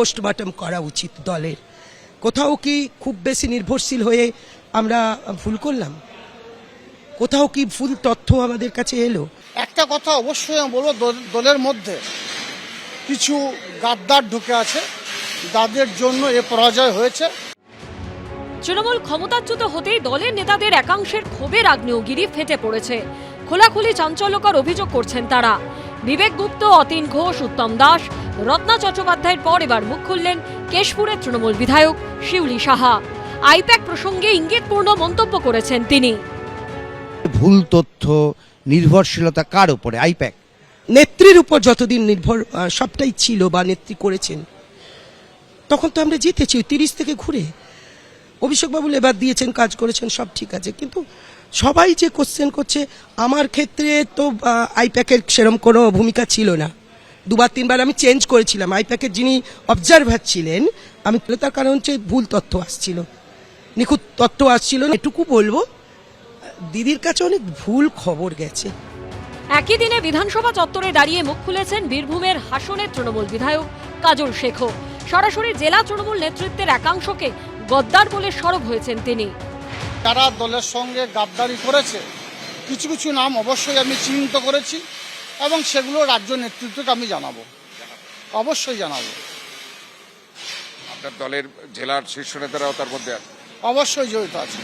Post-mortem করা উচিত দলের। কোথাও কি খুব বেশি নির্ভরশীল হয়ে আমরা ভুল করলাম? কোথাও কি ভুল তথ্য আমাদের কাছে এলো? একটা কথা অবশ্যই আমি বলবো, দলের মধ্যে কিছু গাদ্দার ঢুকে আছে, যাদের জন্য এ পরাজয় হয়েছে। তৃণমূল ক্ষমতাচ্যুত হতেই দলের নেতাদের একাংশের ক্ষোভের আগ্নেয়গিরি ফেটে পড়েছে। খোলাখুলি চাঞ্চল্যকর অভিযোগ করছেন তারা। বিবেক গুপ্ত, অতীন ঘোষ, উত্তম দাস, রত্না চট্টোপাধ্যায়ের পর এবার মুখ খুললেন কেশপুরের তৃণমূল বিধায়ক শিউলি সাহা। আইপ্যাক প্রসঙ্গে ইঙ্গিতপূর্ণ মন্তব্য করেছেন তিনি। ভুল তথ্য, নির্ভরশীলতা কার উপরে? আইপ্যাক নেত্রীর উপর যতদিন নির্ভর সবটাই ছিল বা নেত্রী করেছেন, তখন তো আমরা জিতেছি 30 থেকে ঘুরে। অভিষেকবাবু এবার দিয়েছেন, কাজ করেছেন, সব ঠিক আছে, কিন্তু সবাই যে কোশ্চেন করছে, আমার ক্ষেত্রে তো আইপ্যাকের সেরকম কোনো ভূমিকা ছিল না। 2-3বার আমি চেঞ্জ করেছিলাম। আইপ্যাকের যিনি অবজারভার ছিলেন, আমি তার কারণ হচ্ছে ভুল তথ্য আসছিল, নিখুঁত তথ্য আসছিল। এটুকু বলবো, দিদির কাছে অনেক ভুল খবর গেছে। একই দিনে বিধানসভা চত্বরে দাঁড়িয়ে মুখ খুলেছেন বীরভূমের হাসনের তৃণমূল বিধায়ক কাজল শেখও। সরাসরি জেলা তৃণমূল নেতৃত্বের একাংশকে গদ্দার বলে সরব হয়েছেন তিনি। যারা দলের সঙ্গে গাদ্দারি করেছে, কিছু কিছু নাম অবশ্যই আমি চিহ্নিত করেছি এবং সেগুলো রাজ্য নেতৃত্বকে আমি জানাবো, অবশ্যই জানাবো। আপনার দলের জেলার শীর্ষ নেতারাও তার মধ্যে আছে? অবশ্যই জড়িত আছে।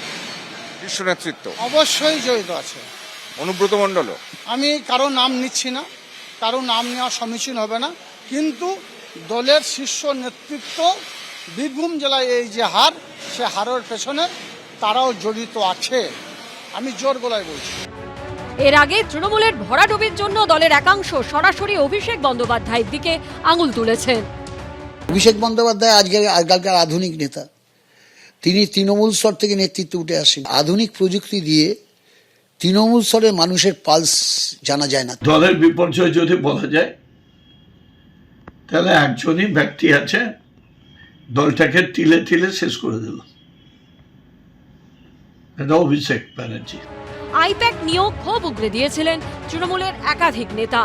শীর্ষ নেতৃত্ব অবশ্যই জড়িত আছে। অনুব্রত মণ্ডলও? আমি কারো নাম নিচ্ছি না, কারো নাম নেওয়া সমীচীন হবে না, কিন্তু দলের শীর্ষ নেতৃত্ব বীরভূম জেলায় এই যে হার, সে হারের পেছনে তারাও জড়িত আছে, আমি জোর গলায় বলছি। এর আগে তৃণমূলের ভরাডুবির জন্য দলের একাংশ সরাসরি অভিষেক বন্দ্যোপাধ্যায়ের দিকে আঙুল তুলেছেন। অভিষেক বন্দ্যোপাধ্যায় আজকালকার আধুনিক নেতা, তিনি তৃণমূল স্তর থেকে নেতৃত্বে উঠে আসেন। আধুনিক প্রযুক্তি দিয়ে তৃণমূল স্তরের মানুষের পালস জানা যায় না। দলের বিপর্যয় যদি বলা যায়, তাহলে একজনই ব্যক্তি আছে দলটাকে তিলে তিলে শেষ করে দিল, এটা অভিষেক ব্যানার্জি। আইপ্যাক নিয়েও ক্ষোভ উগরে দিয়েছিলেন তৃণমূলের একাধিক নেতা।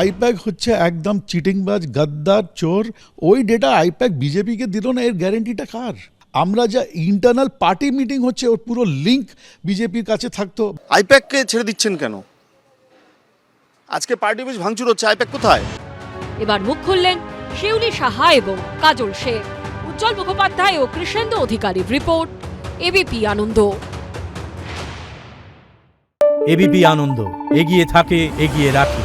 আইপ্যাক হচ্ছে একদম চিটিংবাজ, গাদ্দার, চোর। ওই ডেটা আইপ্যাক বিজেপিকে দিল না, এর গ্যারেন্টিটা কার? আমরা যা ইন্টারনাল পার্টি মিটিং হচ্ছে, ওর পুরো লিঙ্ক বিজেপির কাছে থাকতো। আইপ্যাককে ছেড়ে দিচ্ছেন কেন? আজকে পার্টি অফিস ভাঙচুর হচ্ছে, আইপ্যাক কোথায়? এবার মুখ খুললেন শিউলি সাহা এবং কাজল শেখ। উজ্জ্বল মুখোপাধ্যায় ও কৃষ্ণেন্দু অধিকারীর রিপোর্ট, এবিপি আনন্দ। এবিপি আনন্দ, এগিয়ে থাকে, এগিয়ে রাখে।